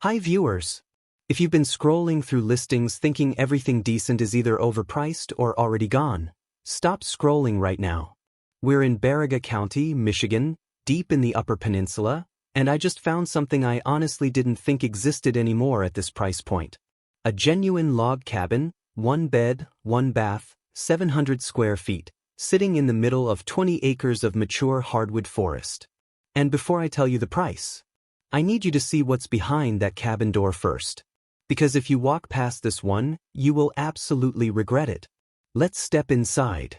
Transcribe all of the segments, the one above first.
Hi viewers! If you've been scrolling through listings thinking everything decent is either overpriced or already gone, stop scrolling right now. We're in Baraga County, Michigan, deep in the Upper Peninsula, and I just found something I honestly didn't think existed anymore at this price point. A genuine log cabin, 1 bed, 1 bath, 700 square feet, sitting in the middle of 20 acres of mature hardwood forest. And before I tell you the price, I need you to see what's behind that cabin door first. Because if you walk past this one, you will absolutely regret it. Let's step inside.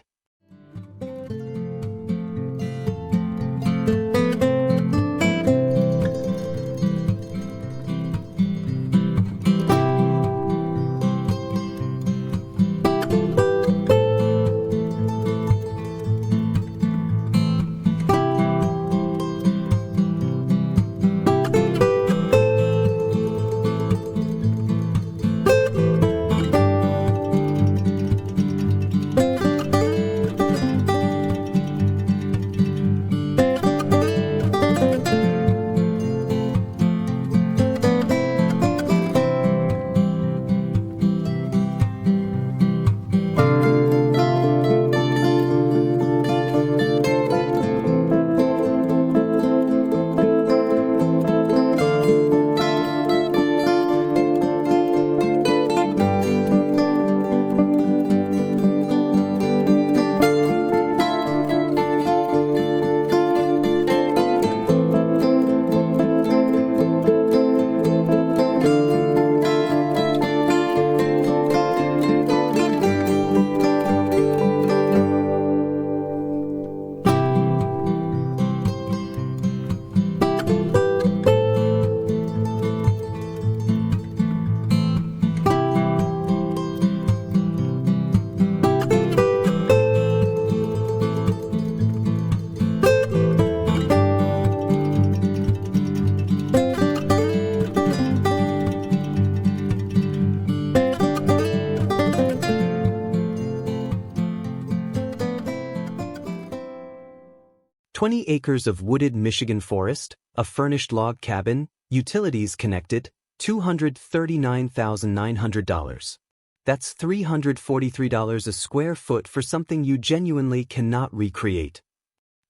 "20 acres of wooded Michigan forest, a furnished log cabin, utilities connected, $239,900. That's $343 a square foot for something you genuinely cannot recreate.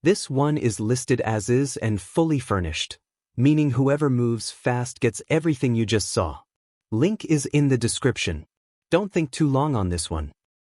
This one is listed as is and fully furnished, meaning whoever moves fast gets everything you just saw. Link is in the description. Don't think too long on this one.